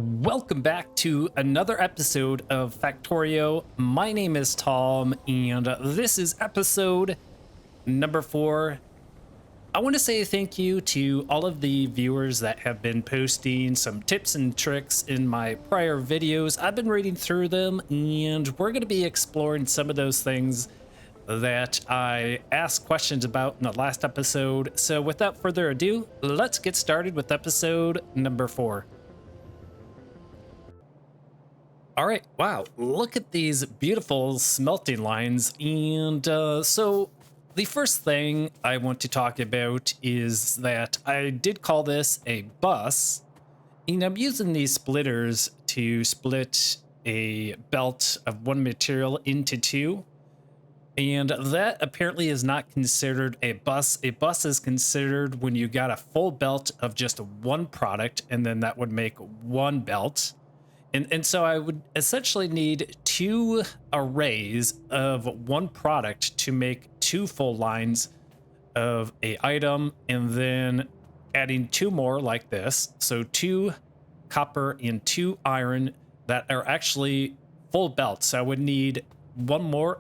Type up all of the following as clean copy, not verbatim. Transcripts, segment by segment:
Welcome back to another episode of Factorio. My name is Tom, and this is episode number 4. I want to say thank you to all of the viewers that have been posting some tips and tricks in my prior videos. I've been reading through them, and we're going to be exploring some of those things that I asked questions about in the last episode. So without further ado, let's get started with episode number 4. All right, wow, look at these beautiful smelting lines. And so the first thing I want to talk about is that I did call this a bus, and I'm using these splitters to split a belt of one material into two. And that apparently is not considered a bus. A bus is considered when you got a full belt of just one product, and then that would make one belt. And so I would essentially need 2 arrays of one product to make 2 full lines of a item, and then adding 2 more like this. So 2 copper and 2 iron that are actually full belts. So I would need one more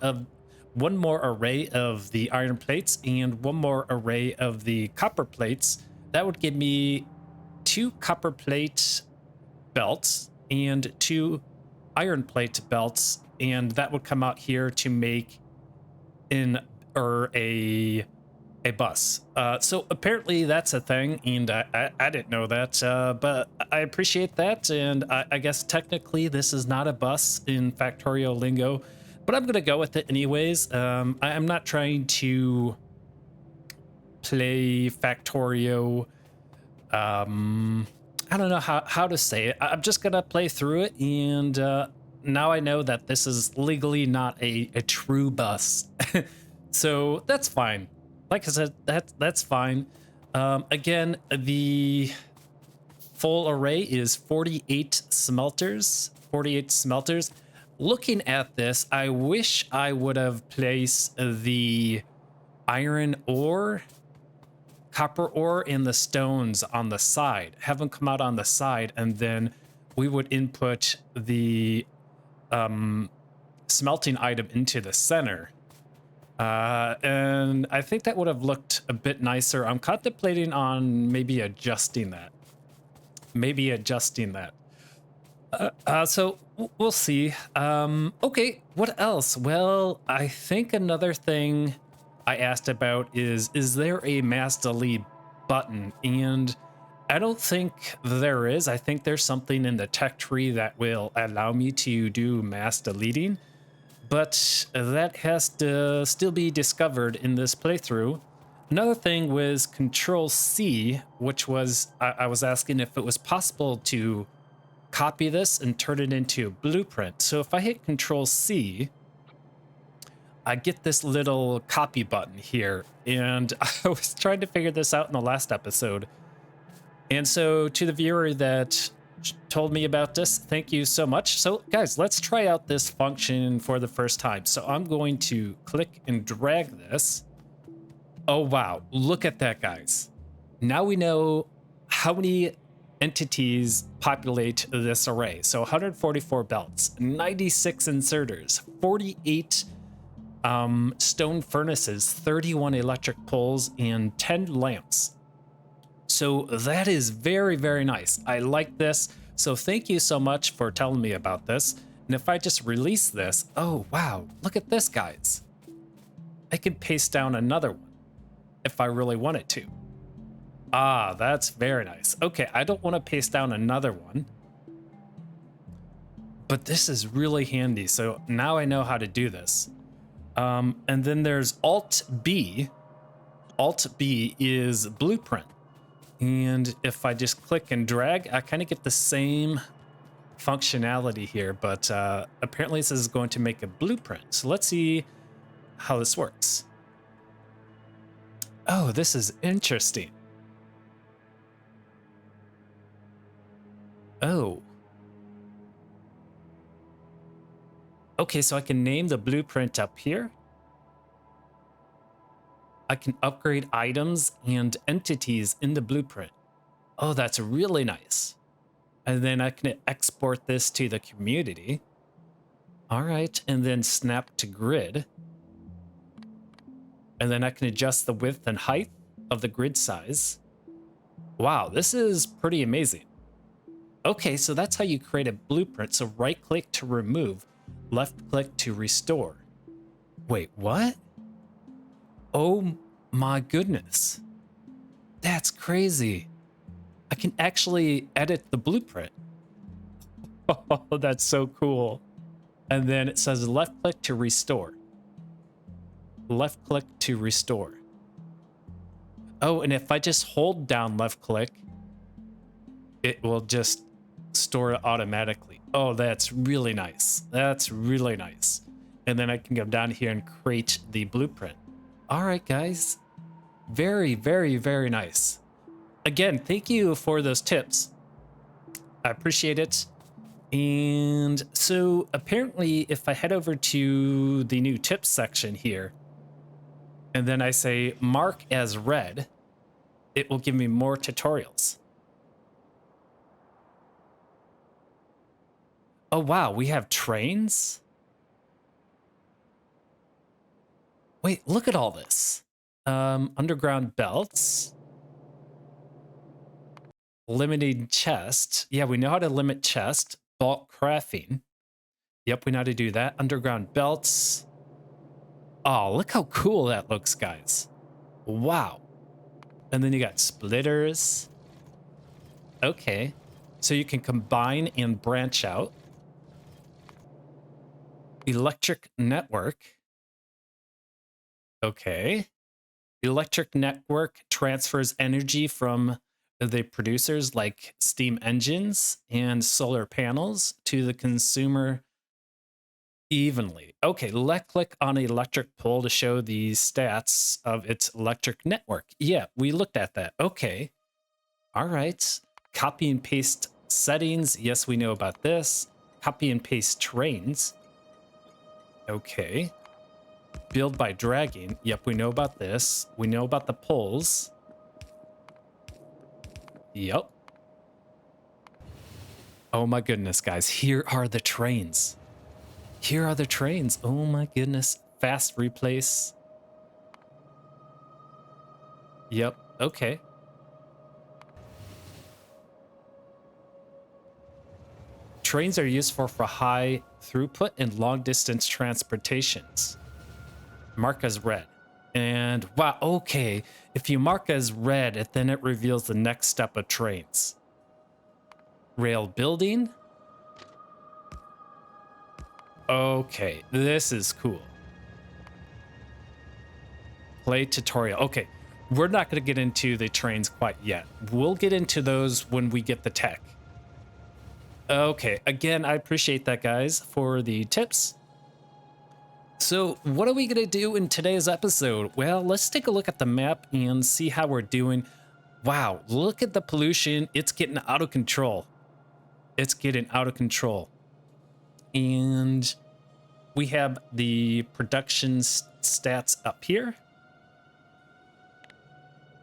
array of the iron plates and one more array of the copper plates. That would give me 2 copper plate belts and 2 iron plate belts, and that would come out here to make a bus. So apparently that's a thing, and I didn't know that, but I appreciate that. And I guess technically this is not a bus in Factorio lingo, but I'm gonna go with it anyways. I'm not trying to play Factorio I don't know how to say it. I'm just gonna play through it, and now I know that this is legally not a true bus. So that's fine. Like I said, that's fine. Again, the full array is 48 smelters. 48 smelters. Looking at this, I wish I would have placed the iron ore, copper ore, and the stones on the side. Have them come out on the side, and then we would input the smelting item into the center. And I think that would have looked a bit nicer. I'm contemplating on maybe adjusting that. So we'll see. Okay, what else? Well, I think another thing I asked about is there a mass delete button? And I don't think there is. I think there's something in the tech tree that will allow me to do mass deleting, but that has to still be discovered in this playthrough. Another thing was Control C, which was I was asking if it was possible to copy this and turn it into a blueprint. So if I hit Control C, I get this little copy button here, and I was trying to figure this out in the last episode. And so to the viewer that told me about this, thank you so much. So guys, let's try out this function for the first time. So I'm going to click and drag this. Oh wow, look at that, guys. Now we know how many entities populate this array. So 144 belts, 96 inserters, 48 stone furnaces, 31 electric poles, and 10 lamps. So that is very, very nice. I like this. So thank you so much for telling me about this. And if I just release this, oh wow, look at this, guys. I can paste down another one if I really wanted to. Ah, that's very nice. Okay, I don't want to paste down another one, but this is really handy. So now I know how to do this. And then there's Alt B. Alt B is blueprint. And if I just click and drag, I kind of get the same functionality here, but apparently this is going to make a blueprint. So let's see how this works. Oh, this is interesting. Oh. Okay, so I can name the blueprint up here. I can upgrade items and entities in the blueprint. Oh, that's really nice. And then I can export this to the community. All right, and then snap to grid. And then I can adjust the width and height of the grid size. Wow, this is pretty amazing. Okay, so that's how you create a blueprint. So right click to remove, left click to restore. Wait, what? Oh my goodness. That's crazy. I can actually edit the blueprint. Oh, that's so cool. And then it says left click to restore. Left click to restore. Oh, and if I just hold down left click, it will just store it automatically. Oh, that's really nice. That's really nice. And then I can go down here and create the blueprint. All right, guys. Very, very, very nice. Again, thank you for those tips. I appreciate it. And so apparently if I head over to the new tips section here, and then I say mark as read, it will give me more tutorials. Oh, wow, we have trains? Wait, look at all this. Underground belts. Limiting chest. Yeah, we know how to limit chest. Bulk crafting. Yep, we know how to do that. Underground belts. Oh, look how cool that looks, guys. Wow. And then you got splitters. Okay. So you can combine and branch out. Electric network. Okay. Electric network transfers energy from the producers like steam engines and solar panels to the consumer evenly. Okay, left click on an electric pole to show the stats of its electric network. Yeah, we looked at that. Okay. All right. Copy and paste settings. Yes, we know about this. Copy and paste trains. Okay. Build by dragging. Yep, we know about this. We know about the poles. Yep. Oh my goodness, guys. Here are the trains. Here are the trains. Oh my goodness. Fast replace. Yep. Okay. Trains are useful for high throughput and long distance transportations. Mark as red. And wow, okay. If you mark as red, then it reveals the next step of trains. Rail building. Okay, this is cool. Play tutorial. Okay, we're not going to get into the trains quite yet. We'll get into those when we get the tech. Okay, again, I appreciate that, guys, for the tips. So what are we going to do in today's episode? Well, let's take a look at the map and see how we're doing. Wow, look at the pollution. It's getting out of control. It's getting out of control. And we have the production stats up here.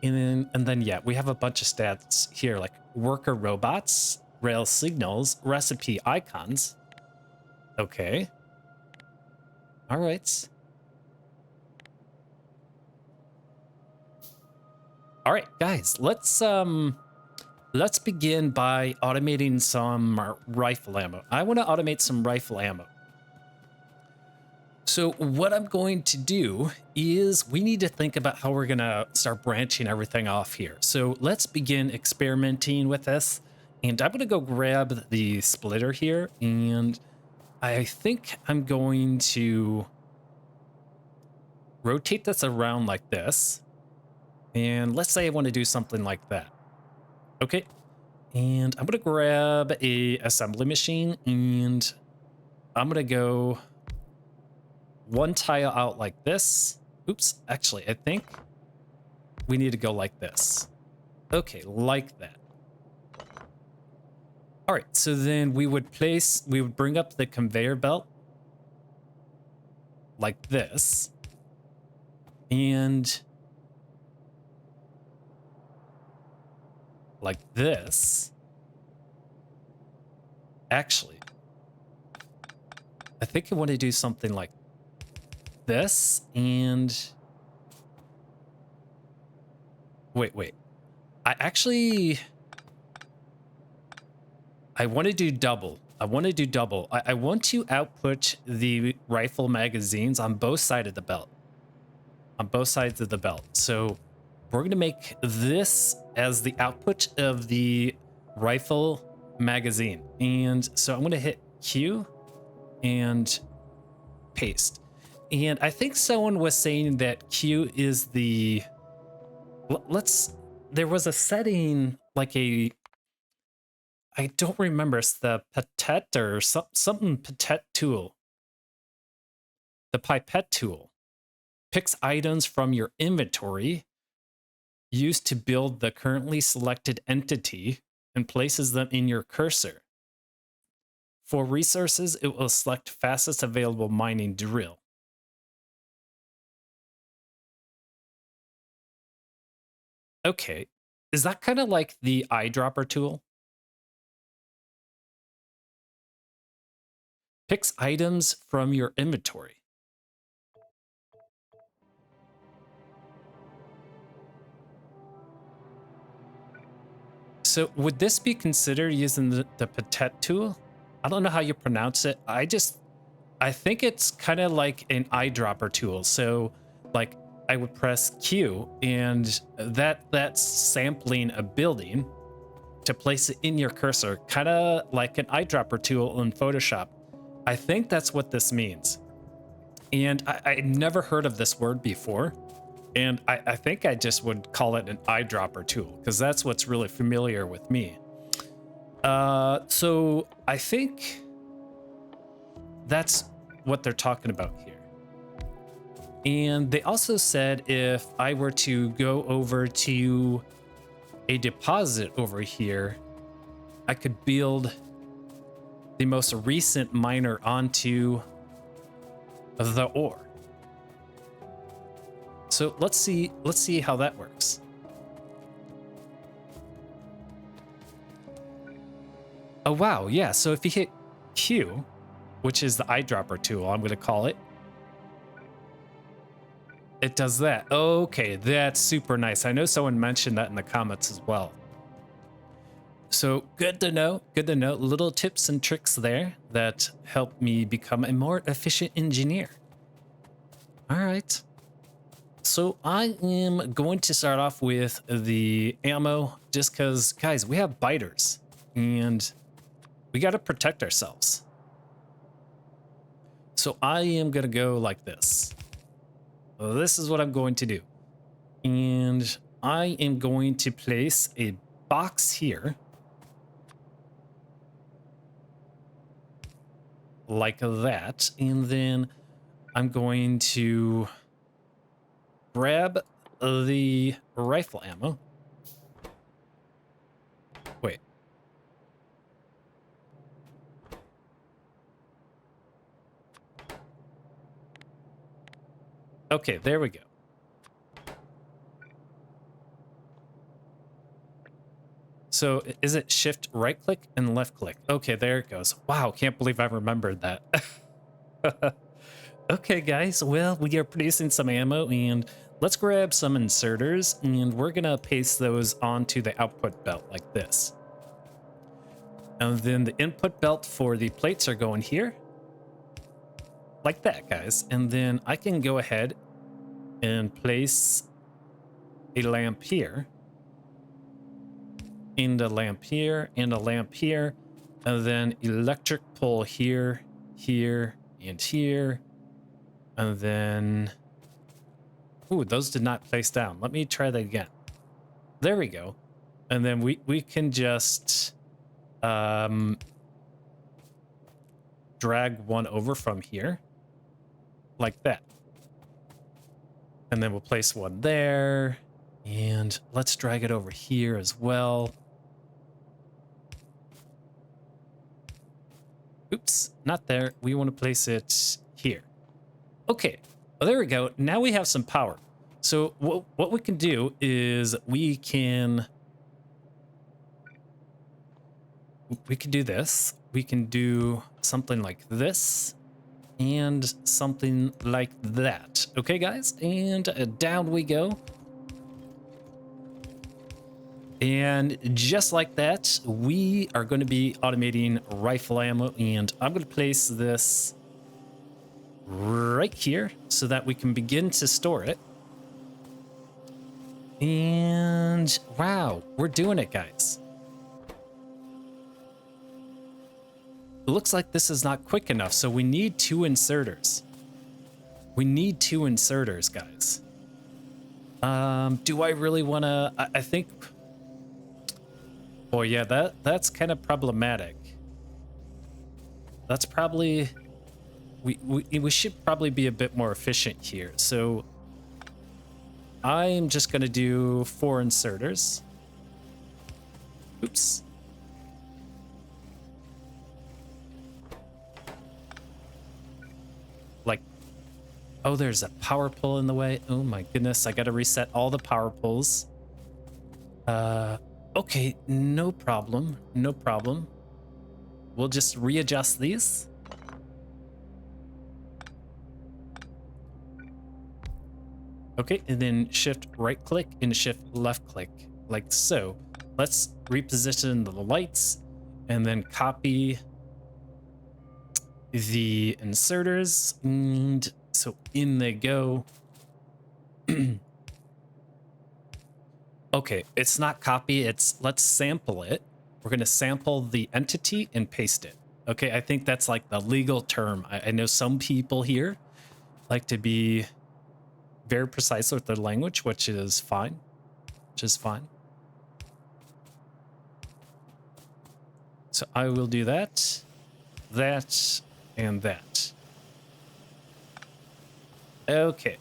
And then, yeah, we have a bunch of stats here, like worker robots, rail signals, recipe icons. Okay. All right. All right, guys, let's begin by automating some rifle ammo. I want to automate some rifle ammo. So what I'm going to do is we need to think about how we're going to start branching everything off here. So let's begin experimenting with this. And I'm going to go grab the splitter here. And I think I'm going to rotate this around like this. And let's say I want to do something like that. Okay. And I'm going to grab a assembly machine and I'm going to go one tile out like this. Oops, actually, I think we need to go like this. Okay, like that. All right, so then we would bring up the conveyor belt like this. And like this. Actually, I think I want to do something like this and wait. I want to do double. I want to output the rifle magazines on both sides of the belt. So we're going to make this as the output of the rifle magazine. And so I'm going to hit Q and paste. And I think someone was saying that Q is the there was a setting like I don't remember, it's the pipette or something pipette tool. The pipette tool picks items from your inventory used to build the currently selected entity and places them in your cursor. For resources, it will select fastest available mining drill. Okay, is that kind of like the eyedropper tool? Picks items from your inventory. So would this be considered using the pipette tool? I don't know how you pronounce it. I think it's kind of like an eyedropper tool. So like I would press Q and that's sampling a building to place it in your cursor, kind of like an eyedropper tool in Photoshop. I think that's what this means. And I never heard of this word before. And I think I just would call it an eyedropper tool because that's what's really familiar with me. So I think that's what they're talking about here. And they also said if I were to go over to a deposit over here, I could build the most recent miner onto the ore. So let's see how that works. Oh wow, yeah, so if you hit Q, which is the eyedropper tool, I'm gonna call it, it does that. Okay, that's super nice. I know someone mentioned that in the comments as well. So good to know, little tips and tricks there that help me become a more efficient engineer. All right. So I am going to start off with the ammo just because, guys, we have biters and we got to protect ourselves. So I am going to go like this. So this is what I'm going to do. And I am going to place a box here. Like that. And then I'm going to grab the rifle ammo. Wait. Okay, there we go. So is it shift right click and left click? Okay, there it goes. Wow, can't believe I remembered that. Okay, guys, well, we are producing some ammo and let's grab some inserters and we're gonna paste those onto the output belt like this. And then the input belt for the plates are going here. Like that, guys. And then I can go ahead and place a lamp here. And a lamp here, and a lamp here. And then electric pole here, here, and here. And then... Ooh, those did not place down. Let me try that again. There we go. And then we can just drag one over from here. Like that. And then we'll place one there. And let's drag it over here as well. Oops, not there. We want to place it here. Okay, well, there we go. Now we have some power. So what we can do is we can we can do this. We can do something like this and something like that. Okay, guys, and down we go. And just like that, we are going to be automating rifle ammo, and I'm going to place this right here so that we can begin to store it. And wow, we're doing it, guys. It looks like this is not quick enough, so we need 2 inserters. We need 2 inserters, guys. Do I really want to? I think. Oh yeah, that's kind of problematic. That's probably we should probably be a bit more efficient here. So I'm just gonna do 4 inserters. Oops. Like, oh, there's a power pull in the way. Oh my goodness, I gotta reset all the power pulls. Okay, no problem, no problem. We'll just readjust these. Okay, and then shift right click and shift left click, like so. Let's reposition the lights and then copy the inserters. And so in they go. Okay, it's not copy, it's let's sample it. We're gonna sample the entity and paste it. Okay, I think that's like the legal term. I know some people here like to be very precise with their language, which is fine. So I will do that, and that. Okay.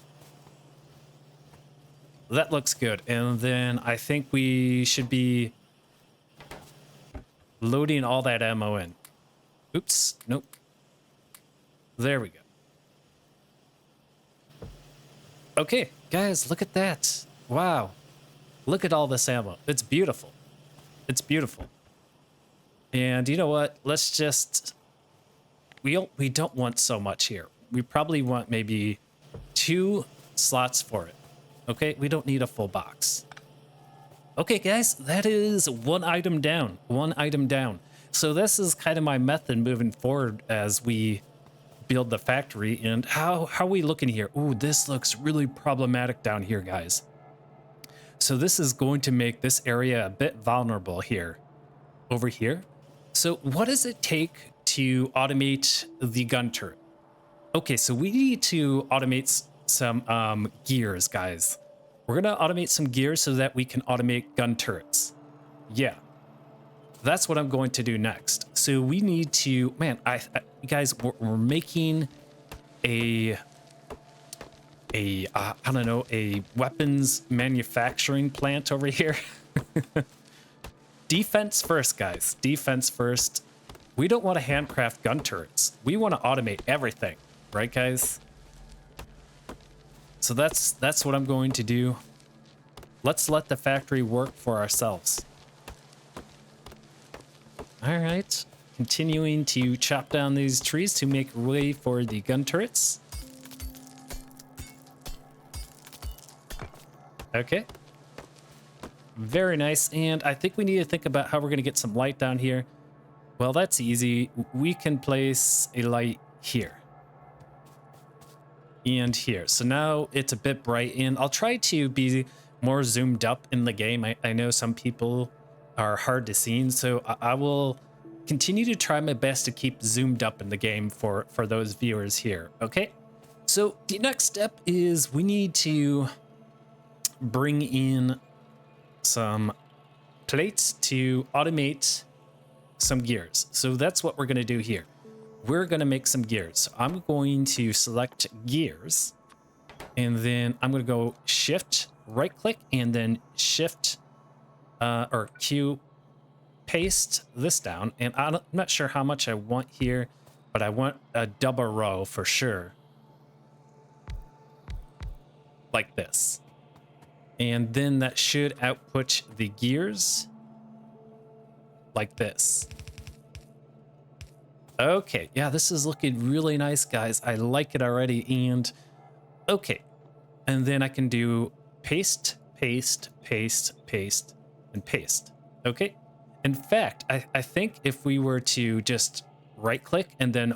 That looks good. And then I think we should be loading all that ammo in. Oops, nope. There we go. Okay, guys, look at that. Wow. Look at all this ammo. It's beautiful. It's beautiful. And you know what? Let's just... We don't want so much here. We probably want maybe 2 slots for it. Okay, we don't need a full box. Okay, guys, that is 1 item down. 1 item down. So this is kind of my method moving forward as we build the factory. And how are we looking here? Ooh, this looks really problematic down here, guys. So this is going to make this area a bit vulnerable here, over here. So what does it take to automate the gun turret? Okay, so we need to automate some gears, guys. We're gonna automate some gears so that we can automate gun turrets. Yeah, that's what I'm going to do next. So we need to, man, guys, we're making I don't know, a weapons manufacturing plant over here. Defense first, guys. Defense first. We don't want to handcraft gun turrets. We want to automate everything, right, guys? So that's what I'm going to do. Let's let the factory work for ourselves. All right. Continuing to chop down these trees to make way for the gun turrets. Okay. Very nice. And I think we need to think about how we're going to get some light down here. Well, that's easy. We can place a light here. And here. So now it's a bit bright, and I'll try to be more zoomed up in the game. I know some people are hard to see, so I will continue to try my best to keep zoomed up in the game for those viewers here. Okay, so the next step is we need to bring in some plates to automate some gears. So that's what we're going to do here. We're going to make some gears. So I'm going to select gears, and then I'm going to go shift right click and then shift or Q paste this down. And I'm not sure how much I want here, but I want a double row for sure, like this. And then that should output the gears like this. Okay, yeah, this is looking really nice, guys. I like it already. And okay, and then I can do paste, paste, paste, paste, and paste. Okay. In fact, I think if we were to just right click and then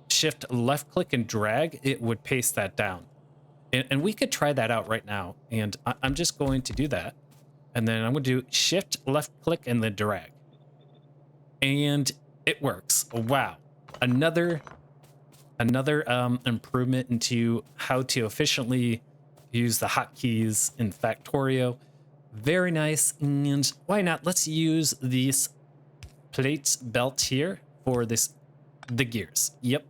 shift left click and drag, it would paste that down. And we could try that out right now. And I'm just going to do that. And then I'm going to do shift left click and then drag. And it works. Wow. Another improvement into how to efficiently use the hotkeys in Factorio. Very nice. And why not? Let's use these plates belt here for the gears. Yep.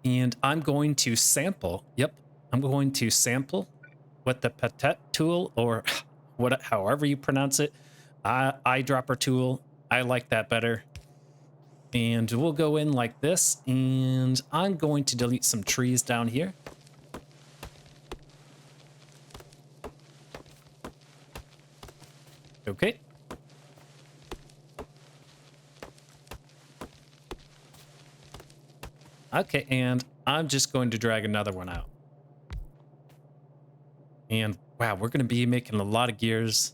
And I'm going to sample. Yep. I'm going to sample with the patet tool, or however you pronounce it. Eyedropper tool. I like that better. And we'll go in like this, and I'm going to delete some trees down here. Okay. Okay, and I'm just going to drag another one out. And wow, we're going to be making a lot of gears.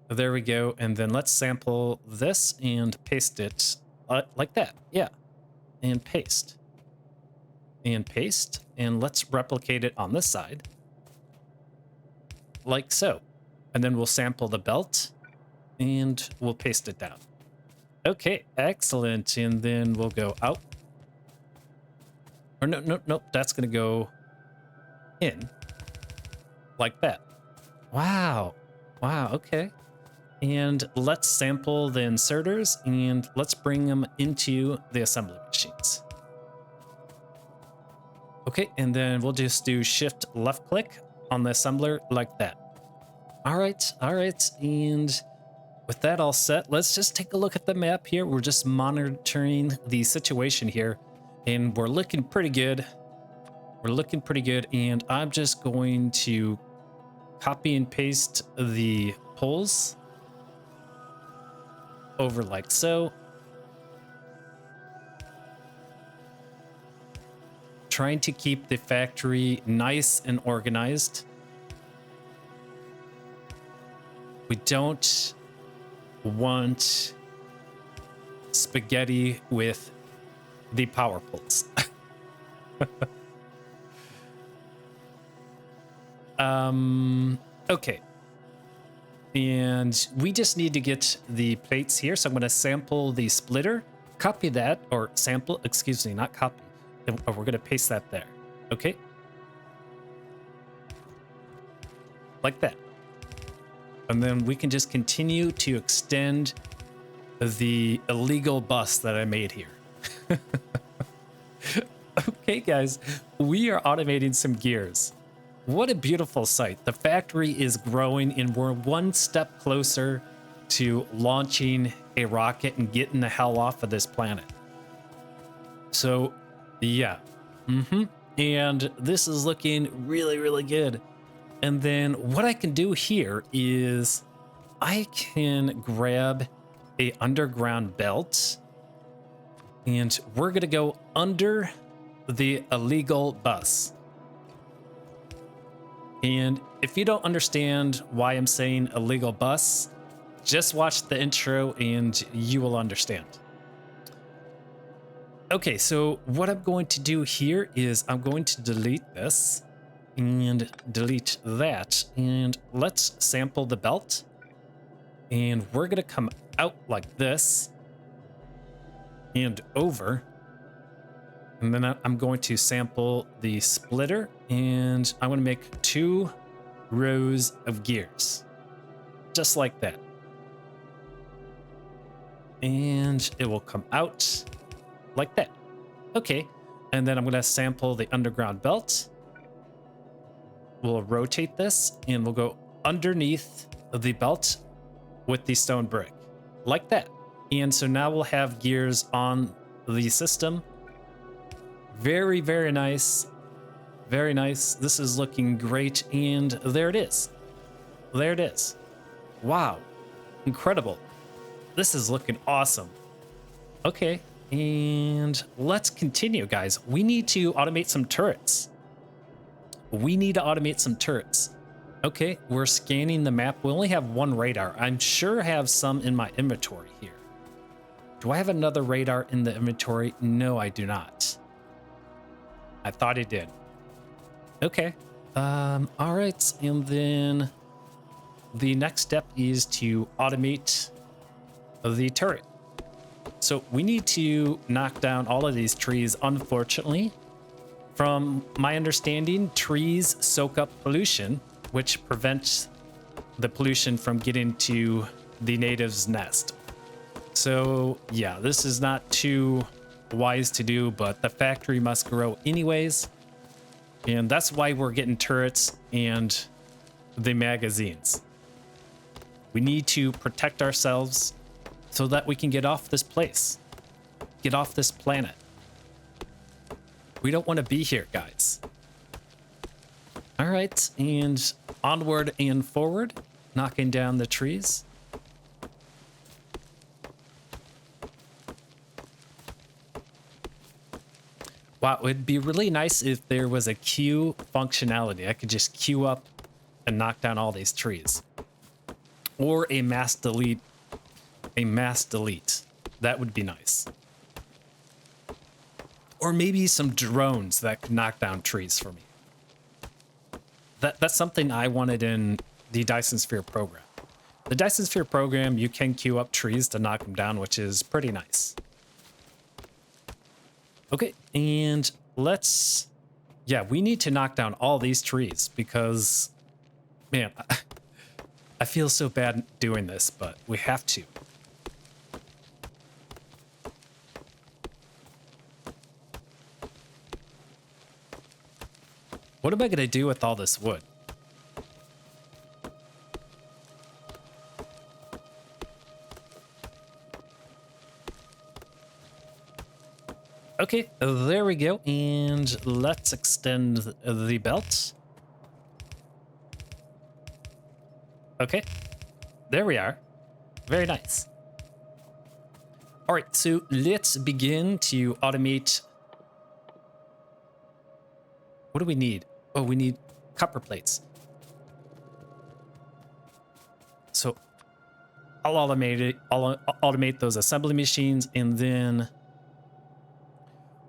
There we go. And then let's sample this and paste it like that. Yeah. And paste. And paste. And let's replicate it on this side. Like so. And then we'll sample the belt and we'll paste it down. Okay, excellent. And then we'll go out. Or no, that's going to go in like that. Wow. Wow, okay. And let's sample the inserters and let's bring them into the assembly machines. Okay, and then we'll just do shift left click on the assembler like that. All right. And with that all set, let's just take a look at the map here. We're just monitoring the situation here and we're looking pretty good. And I'm just going to copy and paste the poles over like so. Trying to keep the factory nice and organized. We don't want spaghetti with the power poles. Okay. And we just need to get the plates here. So I'm going to sample the splitter, copy that, or sample, excuse me, not copy. And we're going to paste that there. Okay. Like that. And then we can just continue to extend the illegal bus that I made here. Okay, guys, we are automating some gears. What a beautiful sight. The factory is growing and we're one step closer to launching a rocket and getting the hell off of this planet. So, yeah. And this is looking really, really good. And then what I can do here is I can grab a underground belt and we're going to go under the illegal bus. And if you don't understand why I'm saying illegal bus, just watch the intro and you will understand. Okay, so what I'm going to do here is I'm going to delete this and delete that. And let's sample the belt. And we're going to come out like this and over. And then I'm going to sample the splitter and I'm going to make 2 rows of gears. Just like that. And it will come out like that. Okay. And then I'm going to sample the underground belt. We'll rotate this and we'll go underneath the belt with the stone brick. Like that. And so now we'll have gears on the system. Very, very nice. Very nice. This is looking great. And there it is. There it is. Wow. Incredible. This is looking awesome. Okay, and let's continue, guys. We need to automate some turrets. We need to automate some turrets. Okay, we're scanning the map. We only have one radar. I'm sure I have some in my inventory here. Do I have another radar in the inventory? No, I do not. I thought I did. Okay. All right, and then the next step is to automate the turret. So we need to knock down all of these trees, unfortunately. From my understanding, trees soak up pollution, which prevents the pollution from getting to the native's nest. So yeah, this is not too wise to do, but the factory must grow anyways. And that's why we're getting turrets and the magazines. We need to protect ourselves so that we can get off this place, get off this planet. We don't want to be here, guys. All right, and onward and forward, knocking down the trees. Wow, it'd be really nice if there was a queue functionality. I could just queue up and knock down all these trees. Or a mass delete. A mass delete. That would be nice. Or maybe some drones that could knock down trees for me. That's something I wanted in the Dyson Sphere program. The Dyson Sphere program, you can queue up trees to knock them down, which is pretty nice. Okay, and let's... Yeah, we need to knock down all these trees because... Man, I feel so bad doing this, but we have to. What am I going to do with all this wood? Okay, there we go. And let's extend the belt. Okay, there we are. Very nice. All right, so let's begin to automate. What do we need? Oh, we need copper plates. So I'll automate it. I'll automate those assembly machines, and then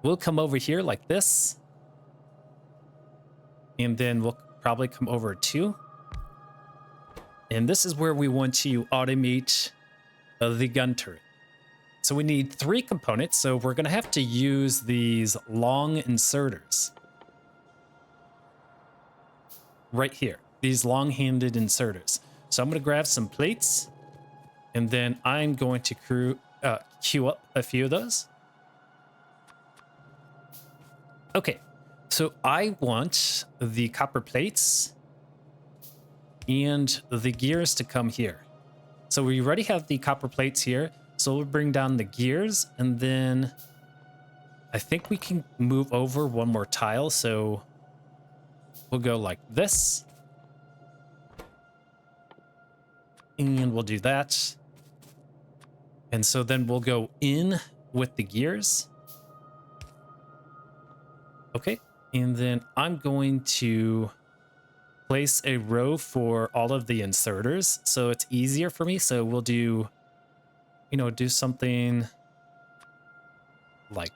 we'll come over here like this. And then we'll probably come over too. And this is where we want to automate the gun turret. So we need 3 components. So we're going to have to use these long inserters. Right here, these long-handed inserters. So I'm going to grab some plates, and then I'm going to queue up a few of those. Okay, so I want the copper plates and the gears to come here. So we already have the copper plates here, so we'll bring down the gears, and then I think we can move over one more tile, so we'll go like this. And we'll do that. And so then we'll go in with the gears. Okay. And then I'm going to place a row for all of the inserters so it's easier for me. So we'll do, do something like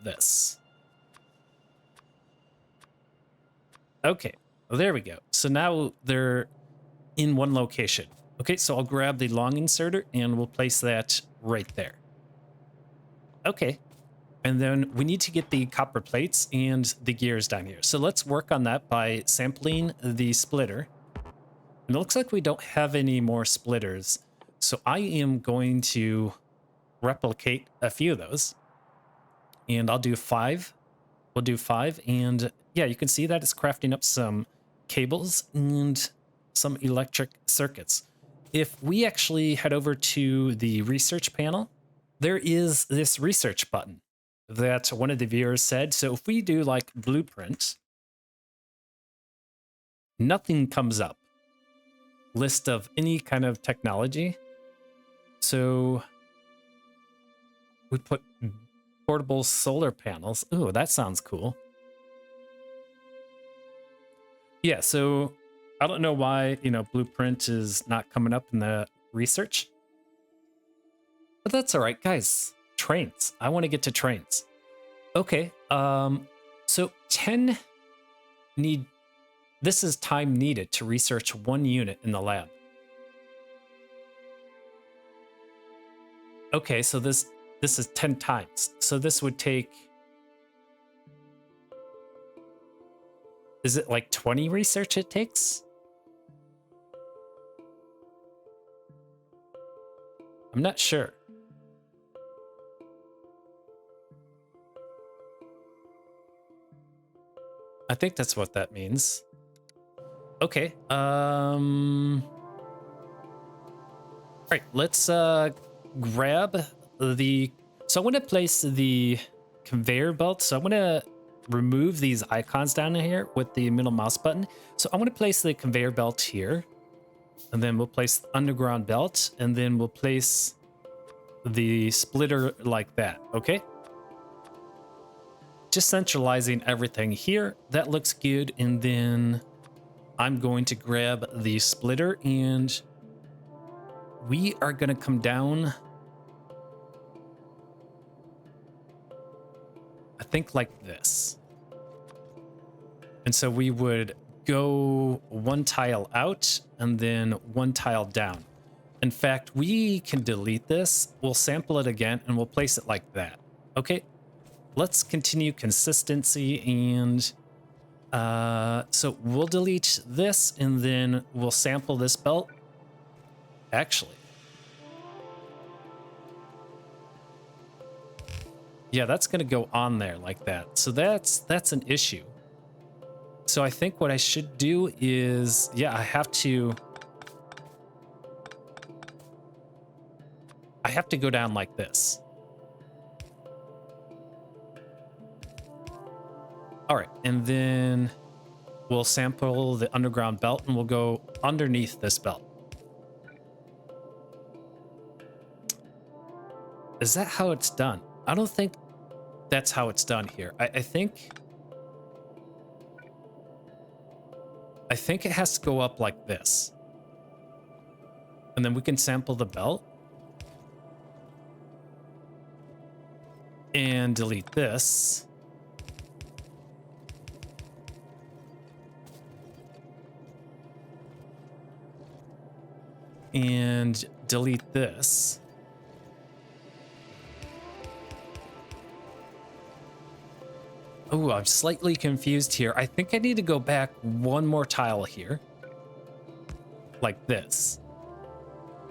this. Okay, well, there we go. So now they're in one location. Okay, so I'll grab the long inserter and we'll place that right there. Okay, and then we need to get the copper plates and the gears down here. So let's work on that by sampling the splitter. And it looks like we don't have any more splitters. So I am going to replicate a few of those. And I'll do 5. We'll do 5. And yeah, you can see that it's crafting up some cables and some electric circuits. If we actually head over to the research panel, there is this research button that one of the viewers said. So if we do like blueprint, nothing comes up. List of any kind of technology. So We put portable solar panels. Ooh, that sounds cool. Yeah, so I don't know why, Blueprint is not coming up in the research. But that's all right, guys. Trains. I want to get to trains. Okay. So 10 need this is time needed to research 1 unit in the lab. Okay, so this is 10 times. So this would take, is it like 20 research it takes? I'm not sure. I think that's what that means. Okay. All right, let's grab the, so I want to place the conveyor belt. So I want to remove these icons down here with the middle mouse button. So I want to place the conveyor belt here, and then we'll place the underground belt, and then we'll place the splitter like that. Okay. Just centralizing everything here. That looks good. And then I'm going to grab the splitter, and we are going to come down, I think like this. And so we would go 1 tile out and then 1 tile down. In fact, we can delete this. We'll sample it again and we'll place it like that. Okay, let's continue consistency. And so we'll delete this and then we'll sample this belt. Actually, yeah, that's going to go on there like that. So that's an issue. So I think what I should do is, yeah, I have to go down like this. All right, and then we'll sample the underground belt and we'll go underneath this belt. Is that how it's done? I don't think that's how it's done here. I think it has to go up like this. And then we can sample the belt. And delete this. And delete this. Oh, I'm slightly confused here. I think I need to go back 1 more tile here. Like this.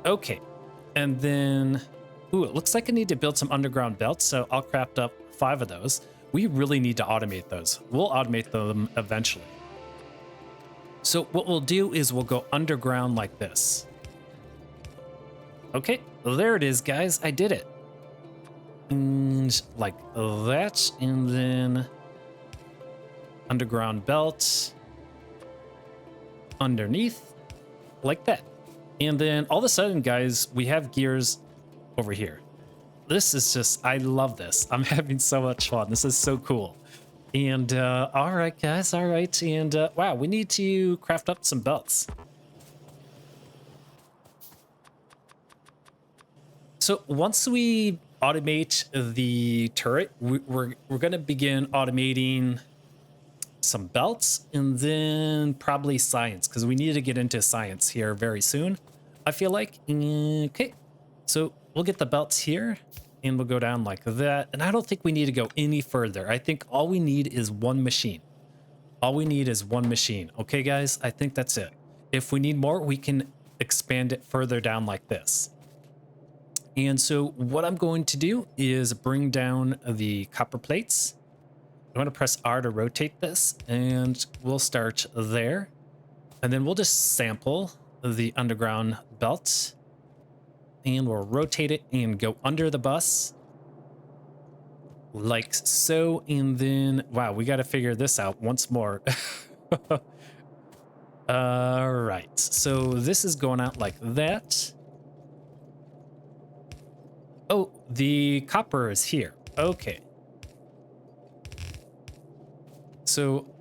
Okay. And then, ooh, it looks like I need to build some underground belts, so I'll craft up 5 of those. We really need to automate those. We'll automate them eventually. So what we'll do is we'll go underground like this. Okay, well, there it is, guys. I did it. And like that, and then underground belt underneath like that. And then all of a sudden, guys, we have gears over here. This is just, I love this. I'm having so much fun. This is so cool. And all right, guys, all right. And wow, we need to craft up some belts. So once we automate the turret, we're going to begin automating some belts and then probably science, because we need to get into science here very soon, I feel like. Okay, so we'll get the belts here and we'll go down like that. And I don't think we need to go any further. I think all we need is 1 machine. All we need is 1 machine. Okay, guys, I think that's it. If we need more, we can expand it further down like this. And so what I'm going to do is bring down the copper plates. I'm going to press R to rotate this, and we'll start there. And then we'll just sample the underground belt, and we'll rotate it and go under the bus like so. And then, wow, we got to figure this out once more. All right, so this is going out like that. Oh, the copper is here. Okay. So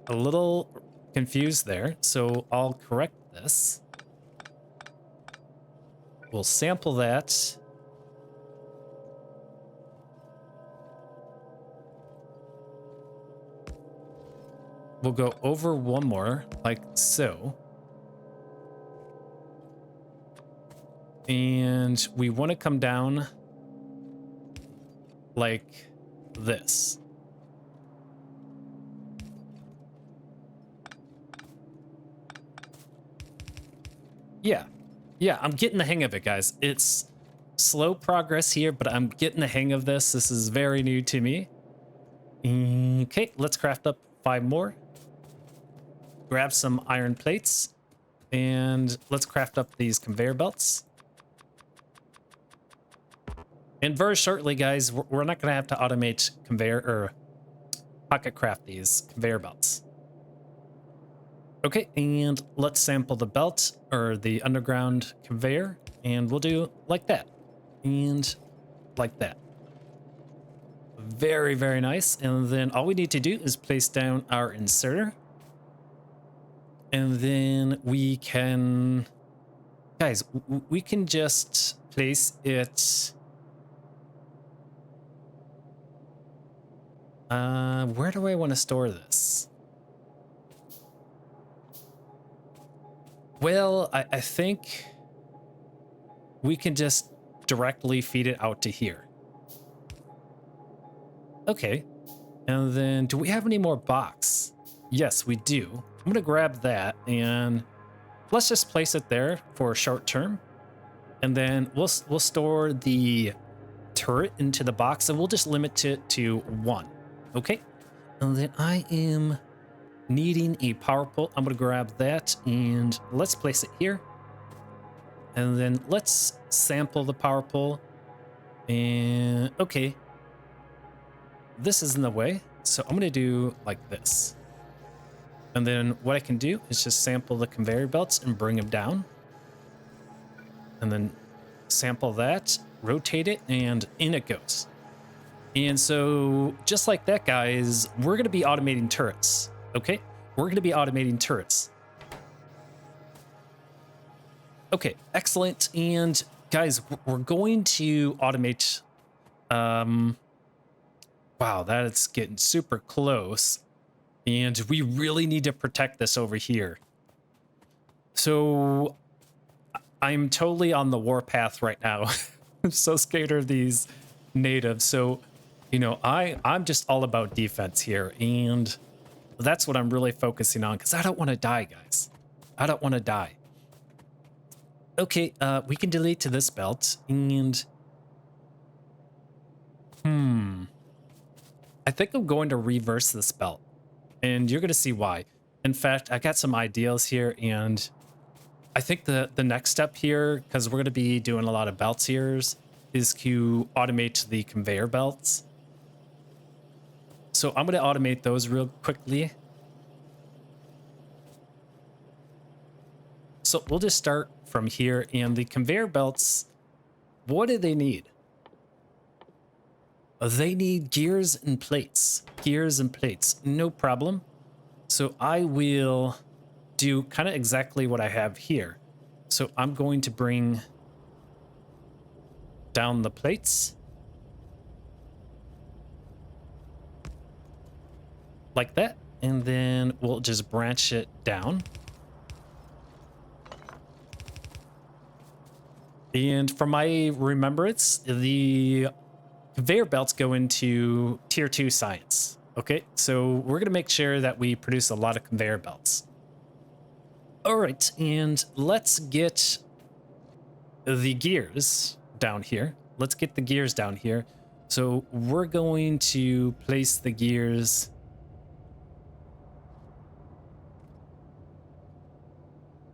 a little confused there. So I'll correct this. We'll sample that. We'll go over one more, like so. And we want to come down like this. Yeah. Yeah, I'm getting the hang of it, guys. It's slow progress here, but I'm getting the hang of this. This is very new to me. Okay, let's craft up 5 more. Grab some iron plates. And let's craft up these conveyor belts. And very shortly, guys, we're not going to have to automate conveyor or pocket craft these conveyor belts. Okay, and let's sample the belt or the underground conveyor, and we'll do like that and like that. Very, very nice. And then all we need to do is place down our inserter. And then we can, guys, we can just place it. Where do I want to store this? Well, I think we can just directly feed it out to here. Okay. And then do we have any more box? Yes, we do. I'm going to grab that and let's just place it there for short term. And then we'll store the turret into the box and we'll just limit it to 1. Okay. And then I am needing a power pole. I'm going to grab that and let's place it here. And then let's sample the power pole. And okay. This is in the way. So I'm going to do like this. And then what I can do is just sample the conveyor belts and bring them down. And then sample that, rotate it, and in it goes. And so just like that, guys, we're going to be automating turrets. Okay, we're going to be automating turrets. Okay, excellent. And guys, we're going to automate. Wow, that's getting super close. And we really need to protect this over here. So I'm totally on the warpath right now. I'm so scared of these natives. So, you know, I'm just all about defense here. And that's what I'm really focusing on because I don't want to die, guys. I don't want to die. Okay, we can delete to this belt and I think I'm going to reverse this belt and you're going to see why. In fact, I got some ideas here and I think the next step here, because we're going to be doing a lot of belts here, is to automate the conveyor belts. So I'm going to automate those real quickly. So we'll just start from here, and the conveyor belts, what do they need? They need gears and plates. Gears and plates, no problem. So I will do kind of exactly what I have here. So I'm going to bring down the plates. Like that. And then we'll just branch it down. And from my remembrance, the conveyor belts go into tier 2 science. Okay, so we're going to make sure that we produce a lot of conveyor belts. All right, and let's get the gears down here. Let's get the gears down here. So we're going to place the gears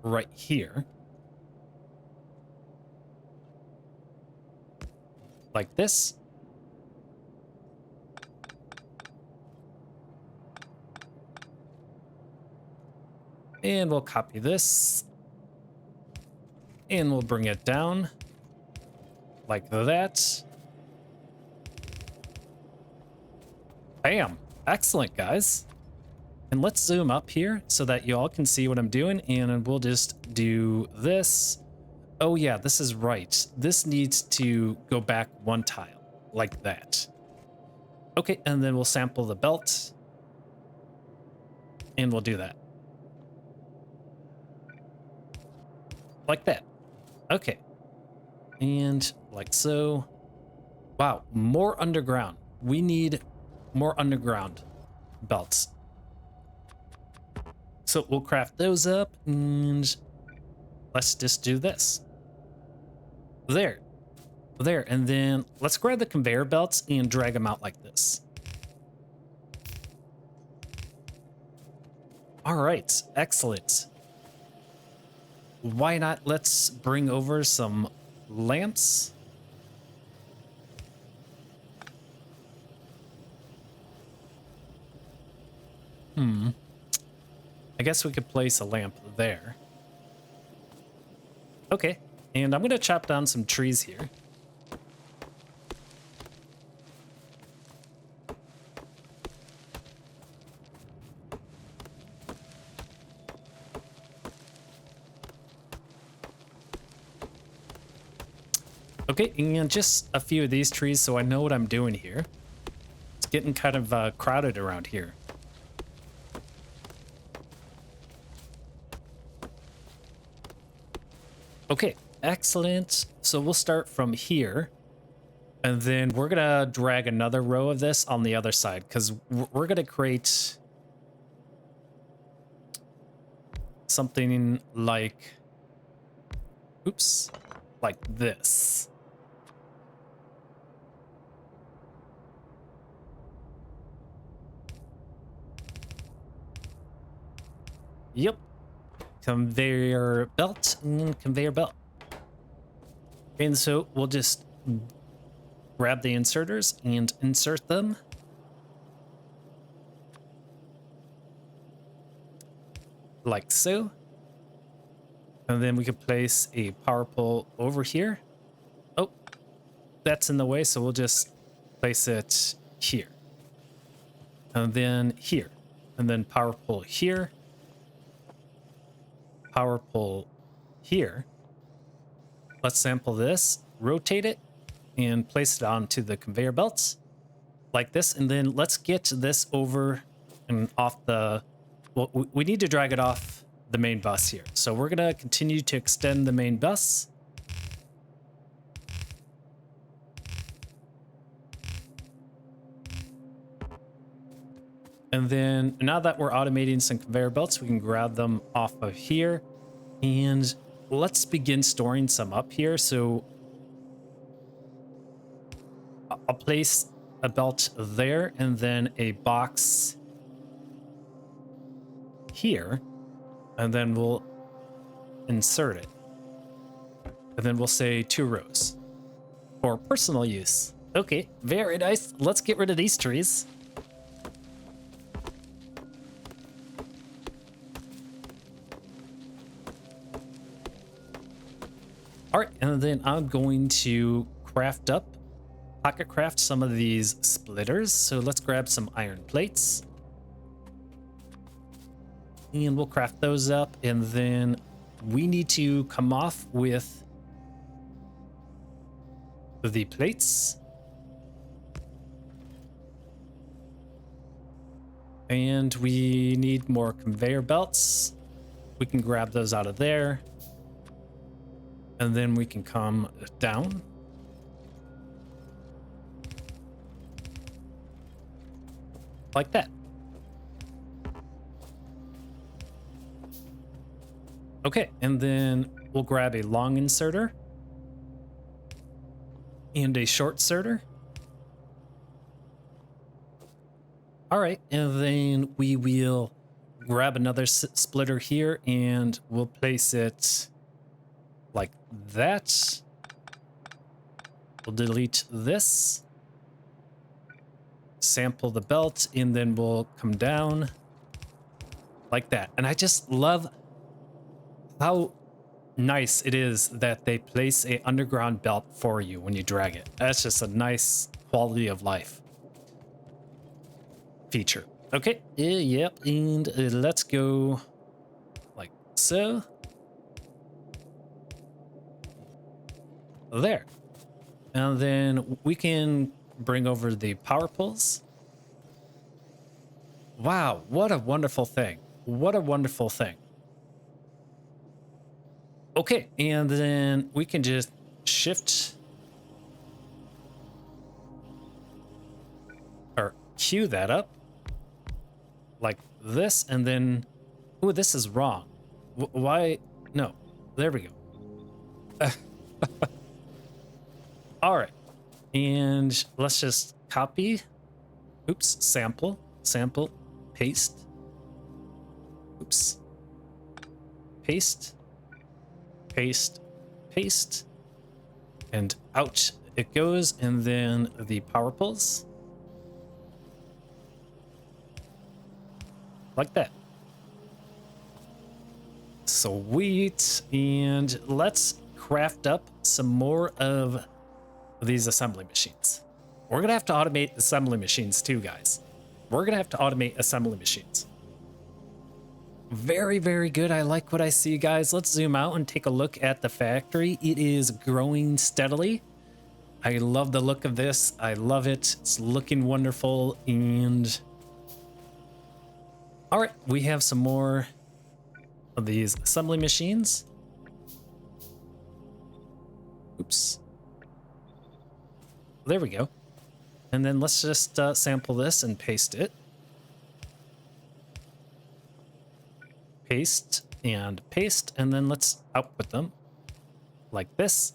right here. Like this. And we'll copy this. And we'll bring it down like that. Bam. Excellent, guys. And let's zoom up here so that you all can see what I'm doing. And we'll just do this. Oh yeah, this is right. This needs to go back one tile like that. Okay, and then we'll sample the belt. And we'll do that. Like that. Okay. And like so. Wow, more underground. We need more underground belts. So we'll craft those up and let's just do this. There. There. And then let's grab the conveyor belts and drag them out like this. All right. Excellent. Why not? Let's bring over some lamps. I guess we could place a lamp there. Okay, and I'm going to chop down some trees here. Okay, and just a few of these trees so I know what I'm doing here. It's getting kind of crowded around here. Okay, excellent. So we'll start from here. And then we're going to drag another row of this on the other side because we're going to create something like, oops, like this. Yep. Conveyor belt and conveyor belt. And so we'll just grab the inserters and insert them. Like so. And then we could place a power pole over here. Oh, that's in the way, so we'll just place it here. And then here. And then power pole here. Power pole here. Let's sample this, rotate it, and place it onto the conveyor belts like this. And then let's get this over and off the, well, we need to drag it off the main bus here. So we're going to continue to extend the main bus. And then now that we're automating some conveyor belts, we can grab them off of here and let's begin storing some up here. So I'll place a belt there and then a box here, and then we'll insert it. And then we'll say 2 rows for personal use. Okay, very nice. Let's get rid of these trees. All right, and then I'm going to pocket craft some of these splitters. So let's grab some iron plates. And we'll craft those up. And then we need to come off with the plates. And we need more conveyor belts. We can grab those out of there. And then we can come down. Like that. Okay, and then we'll grab a long inserter and a short inserter. All right, and then we will grab another splitter here and we'll place it like that. We'll delete this, sample the belt, and then we'll come down like that. And I just love how nice it is that they place a underground belt for you when you drag it. That's just a nice quality of life feature. Okay, yep, and let's go like so. There. And then we can bring over the power poles. Wow, what a wonderful thing. What a wonderful thing. Okay, and then we can just shift or queue that up like this, and then, oh, this is wrong. Why? No, there we go. All right, and let's just copy. Oops, sample, paste. Oops, paste, paste, and out it goes, and then the power poles. Like that. Sweet. And let's craft up some more of these assembly machines. We're going to have to automate assembly machines too, guys. We're going to have to automate assembly machines. Very, very good. I like what I see, guys. Let's zoom out and take a look at the factory. It is growing steadily. I love the look of this. I love it. It's looking wonderful. And all right, we have some more of these assembly machines. Oops. There we go. And then let's just sample this and paste it. Paste and paste, and then let's output them like this.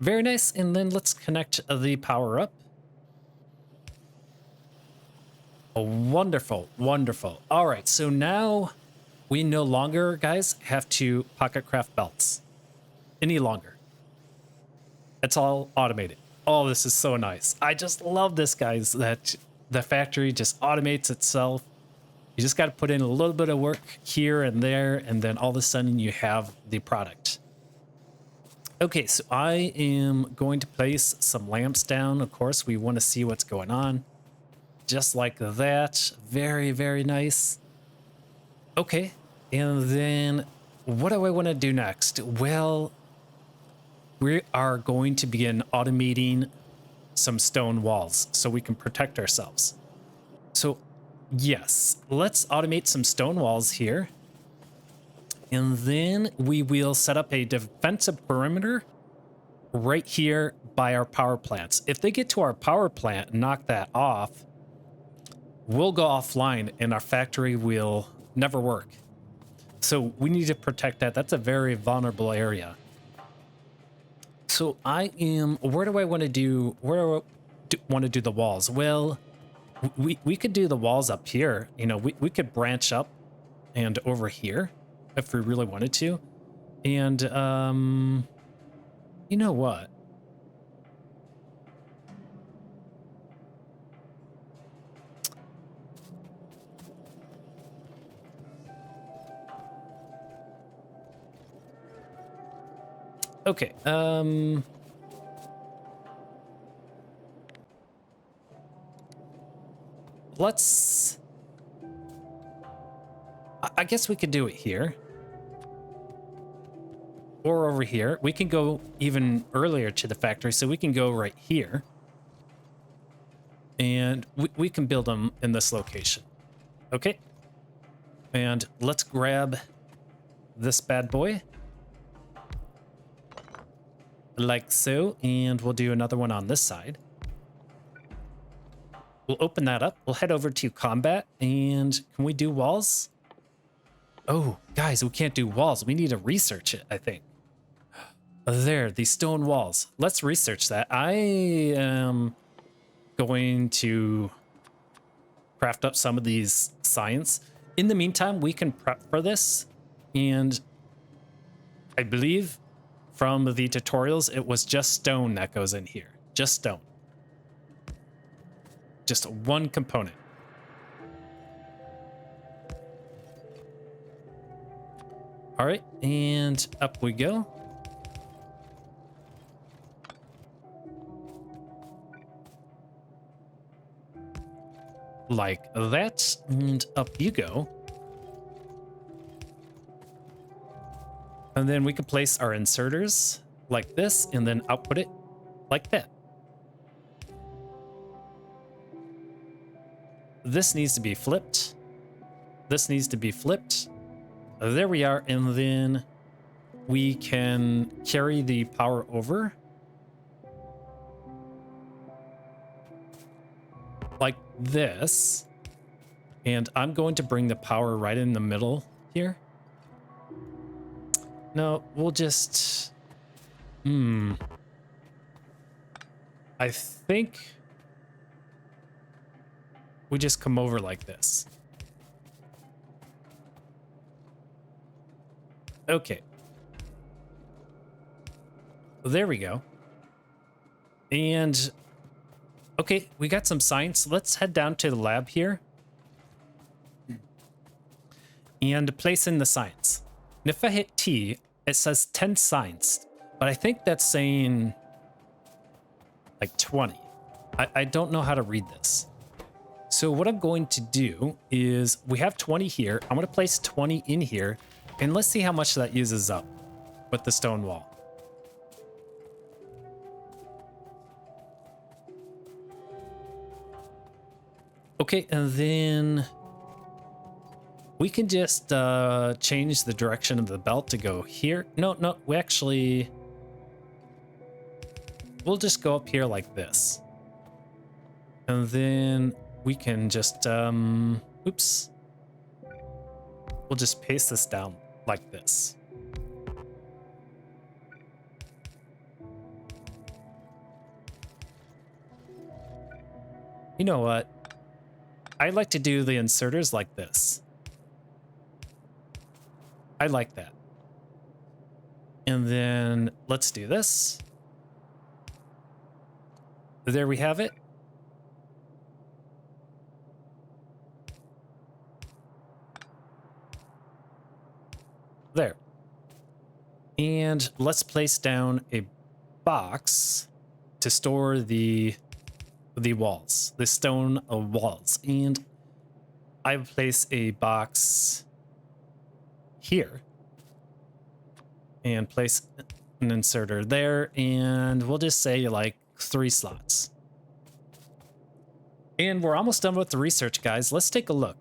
Very nice. And then let's connect the power up. Oh, wonderful, wonderful. All right, so now we no longer, guys, have to pocket craft belts any longer. It's all automated. Oh, this is so nice. I just love this, guys, that the factory just automates itself. You just got to put in a little bit of work here and there, and then all of a sudden you have the product. Okay, so I am going to place some lamps down. Of course, we want to see what's going on. Just like that. Very, very nice. Okay, and then what do I want to do next? Well, we are going to begin automating some stone walls so we can protect ourselves. So yes, let's automate some stone walls here. And then we will set up a defensive perimeter right here by our power plants. If they get to our power plant and knock that off, we'll go offline and our factory will never work. So we need to protect that. That's a very vulnerable area. So where do I want to do the walls? Well, we could do the walls up here. You know, we could branch up and over here if we really wanted to. And you know what? Okay, let's, I guess we could do it here. Or over here. We can go even earlier to the factory, so we can go right here. And we can build them in this location. Okay. And let's grab this bad boy. Like so, and we'll do another one on this side. We'll open that up. We'll head over to combat, and can we do walls? Oh, guys, we can't do walls. We need to research it, I think. There, these stone walls. Let's research that. I am going to craft up some of these science. In the meantime, we can prep for this, and I believe from the tutorials, it was just stone that goes in here. Just stone. Just one component. All right, and up we go. Like that, and up you go. And then we could place our inserters like this and then output it like that. This needs to be flipped. This needs to be flipped. There we are. And then we can carry the power over like this. And I'm going to bring the power right in the middle here. No, we'll just... I think we just come over like this. Okay. There we go. And okay, we got some science. Let's head down to the lab here and place in the science. And if I hit T, it says 10 science, but I think that's saying like 20. I don't know how to read this. So what I'm going to do is we have 20 here. I'm going to place 20 in here and let's see how much that uses up with the stone wall. Okay, and then we can just change the direction of the belt to go here. No, we'll just go up here like this. And then we can just, oops. We'll just paste this down like this. You know what? I like to do the inserters like this. I like that. And then let's do this. There we have it. There. And let's place down a box to store the walls, the stone walls. And I place a box here and place an inserter there. And we'll just say like 3 slots. And we're almost done with the research, guys. Let's take a look.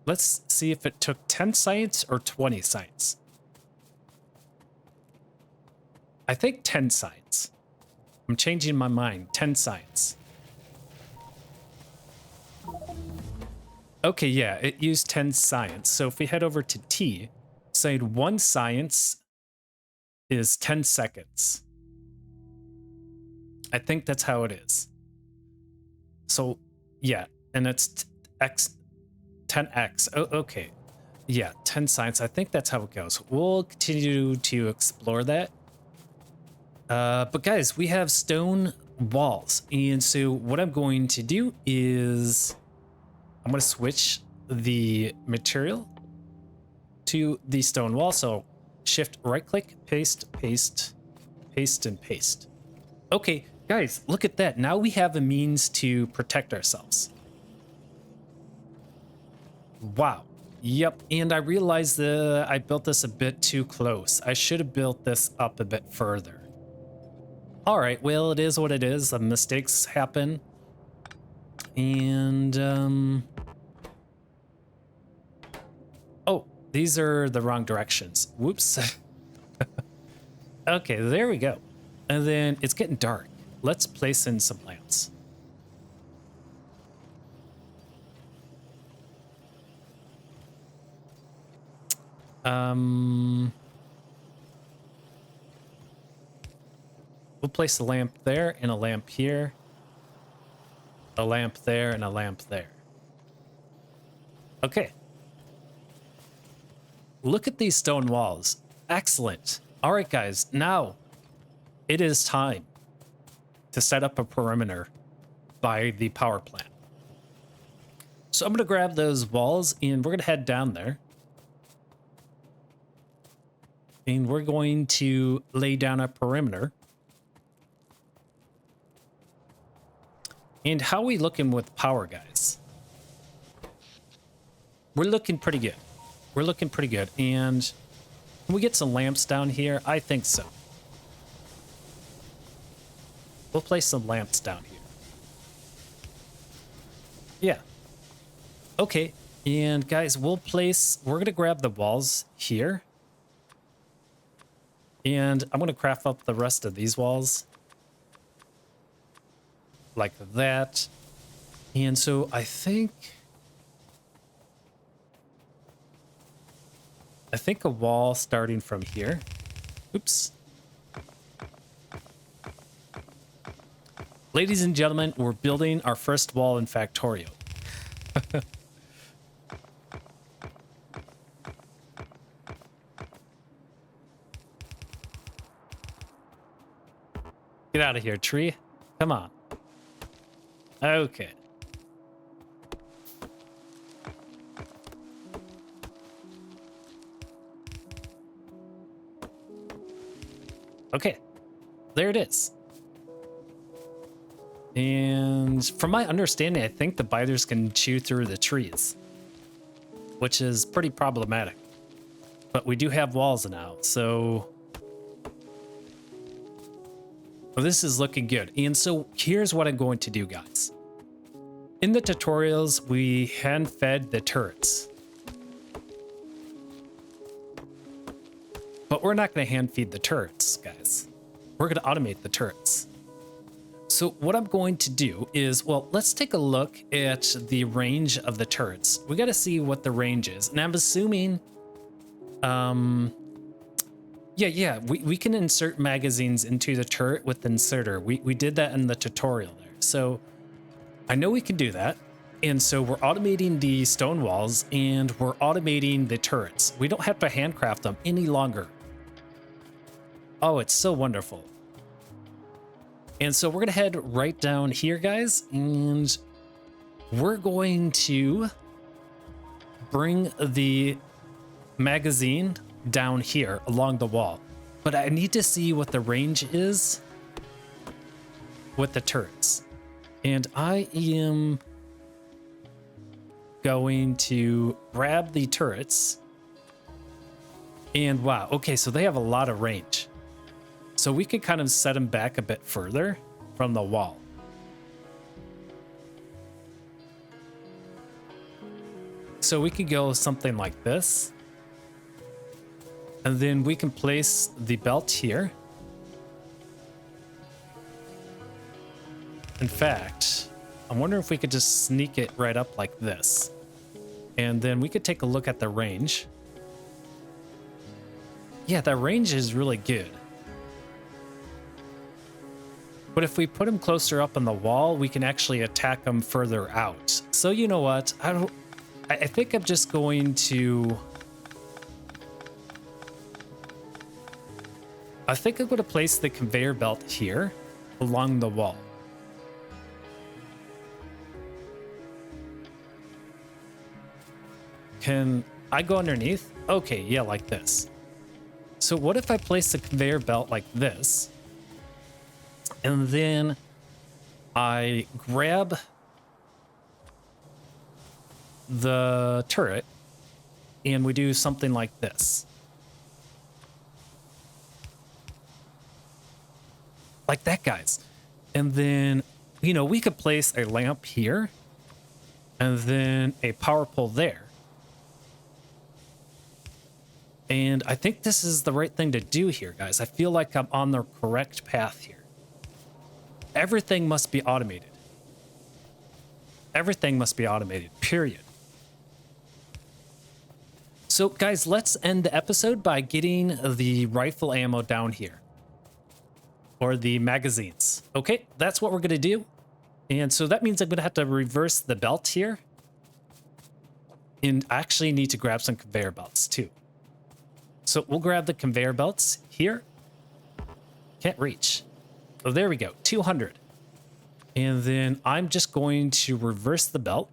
Let's see if it took 10 science or 20 science. I think 10 science. I'm changing my mind. 10 science. Okay, yeah, it used 10 science. So if we head over to T, say 1 science is 10 seconds. I think that's how it is. So, yeah, and it's X, 10X. Oh, okay. Yeah, 10 science. I think that's how it goes. We'll continue to explore that. But guys, we have stone walls. And so what I'm going to do is I'm going to switch the material to the stone wall. So shift right click, paste, paste, paste, and paste. Okay, guys, look at that. Now we have a means to protect ourselves. Wow. Yep. And I realized that I built this a bit too close. I should have built this up a bit further. All right, well, it is what it is. Mistakes happen. And, oh, these are the wrong directions. Whoops. Okay, there we go. And then it's getting dark. Let's place in some lamps. We'll place a lamp there and a lamp here. A lamp there and a lamp there. Okay. Look at these stone walls. Excellent. All right, guys. Now it is time to set up a perimeter by the power plant. So I'm going to grab those walls and we're going to head down there. And we're going to lay down a perimeter. And how are we looking with power, guys? We're looking pretty good. We're looking pretty good. And can we get some lamps down here? I think so. We'll place some lamps down here. Yeah. Okay. And guys, we're going to grab the walls here. And I'm going to craft up the rest of these walls. Like that. And so I think a wall starting from here. Oops. Ladies and gentlemen, we're building our first wall in Factorio. Get out of here, tree. Come on. Okay. Okay. There it is. And from my understanding, I think the biters can chew through the trees, which is pretty problematic. But we do have walls now, so well, this is looking good. And so here's what I'm going to do, guys. In the tutorials, we hand fed the turrets. But we're not going to hand feed the turrets, guys. We're going to automate the turrets. So what I'm going to do is, well, let's take a look at the range of the turrets. We got to see what the range is. And I'm assuming, we can insert magazines into the turret with the inserter. We did that in the tutorial there. So I know we can do that. And so we're automating the stone walls and we're automating the turrets. We don't have to handcraft them any longer. Oh, it's so wonderful. And so we're going to head right down here, guys, and we're going to bring the magazine down here along the wall. But I need to see what the range is with the turrets. And I am going to grab the turrets. And wow, okay, so they have a lot of range. So we could kind of set them back a bit further from the wall. So we could go something like this. And then we can place the belt here. In fact, I wonder if we could just sneak it right up like this. And then we could take a look at the range. Yeah, that range is really good. But if we put him closer up on the wall, we can actually attack him further out. So you know what? I think I'm just going to... I think I'm going to place the conveyor belt here along the wall. Can I go underneath? Okay, yeah, like this. So what if I place the conveyor belt like this? And then I grab the turret and we do something like this. Like that, guys. And then, you know, we could place a lamp here and then a power pole there. And I think this is the right thing to do here, guys. I feel like I'm on the correct path here. Everything must be automated. Everything must be automated, period. So, guys, let's end the episode by getting the rifle ammo down here. Or the magazines. Okay, that's what we're going to do. And so that means I'm going to have to reverse the belt here. And I actually need to grab some conveyor belts, too. So we'll grab the conveyor belts here. Can't reach. Oh, there we go. 200. And then I'm just going to reverse the belt.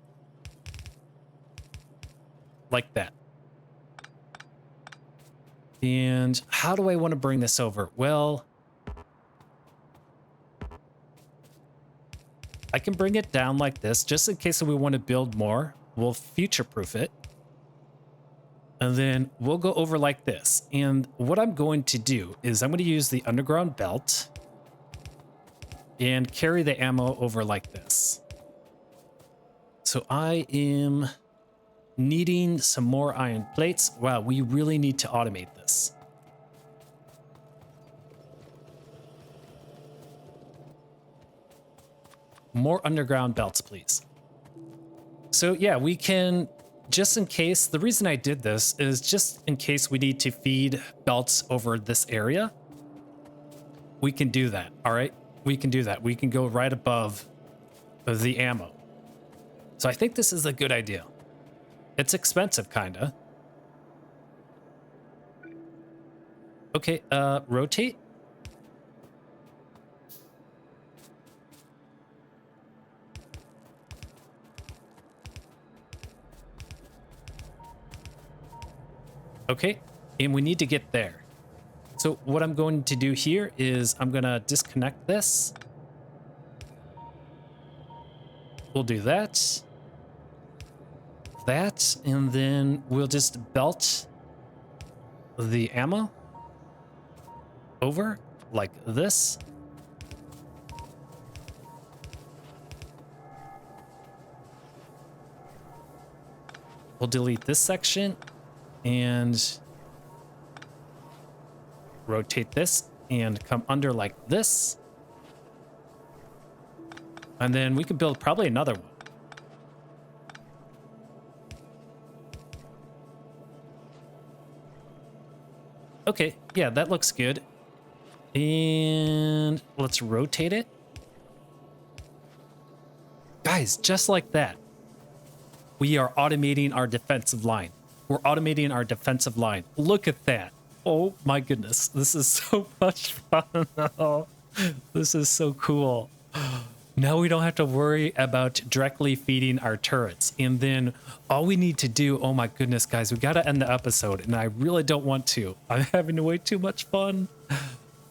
Like that. And how do I want to bring this over? Well, I can bring it down like this just in case we want to build more. We'll future-proof it. And then we'll go over like this. And what I'm going to do is I'm going to use the underground belt and carry the ammo over like this. So I am needing some more iron plates. Wow, we really need to automate this. More underground belts, please. So yeah, we can, just in case, the reason I did this is just in case we need to feed belts over this area. We can do that, all right? We can do that. We can go right above the ammo. So I think this is a good idea. It's expensive, kinda. Okay, rotate. Okay, and we need to get there. So what I'm going to do here is I'm gonna disconnect this. We'll do that. That, and then we'll just belt the ammo over like this. We'll delete this section and rotate this and come under like this. And then we could build probably another one. Okay, yeah, that looks good. And let's rotate it. Guys, just like that, we are automating our defensive line. We're automating our defensive line. Look at that. Oh my goodness. This is so much fun. Oh, this is so cool. Now we don't have to worry about directly feeding our turrets. And then all we need to do, oh my goodness, guys, we got to end the episode. And I really don't want to. I'm having way too much fun.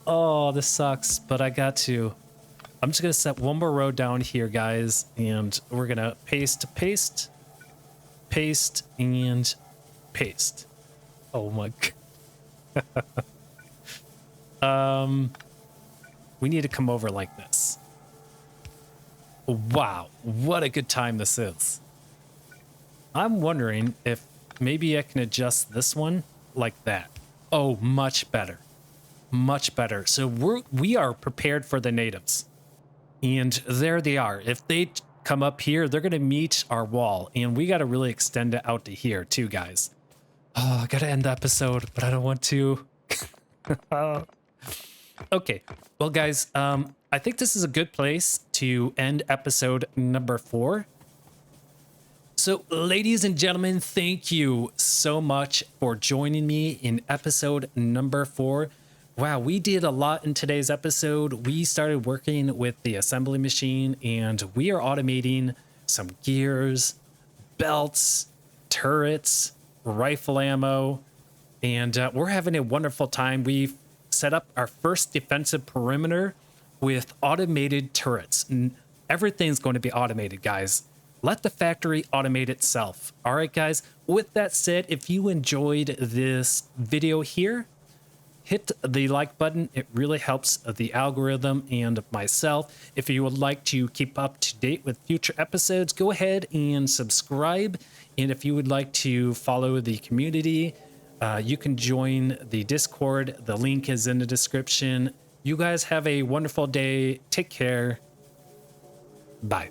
Oh, this sucks, but I got to. I'm just going to set one more row down here, guys. And we're going to paste, and paste. Oh my God. We need to come over like this. Wow, what a good time this is. I'm wondering if maybe I can adjust this one like that. Oh, much better. Much better. So we are prepared for the natives. And there they are. If they come up here, they're going to meet our wall. And we got to really extend it out to here too, guys. Oh, I got to end the episode, but I don't want to. Okay, well, guys, I think this is a good place to end episode number 4. So, ladies and gentlemen, thank you so much for joining me in episode number 4. Wow, we did a lot in today's episode. We started working with the assembly machine, and we are automating some gears, belts, turrets, rifle ammo, and we're having a wonderful time. We've set up our first defensive perimeter with automated turrets. Everything's going to be automated, guys. Let the factory automate itself. All right, guys. With that said, if you enjoyed this video here, hit the like button. It really helps the algorithm and myself. If you would like to keep up to date with future episodes, go ahead and subscribe. And if you would like to follow the community, you can join the Discord. The link is in the description. You guys have a wonderful day. Take care. Bye.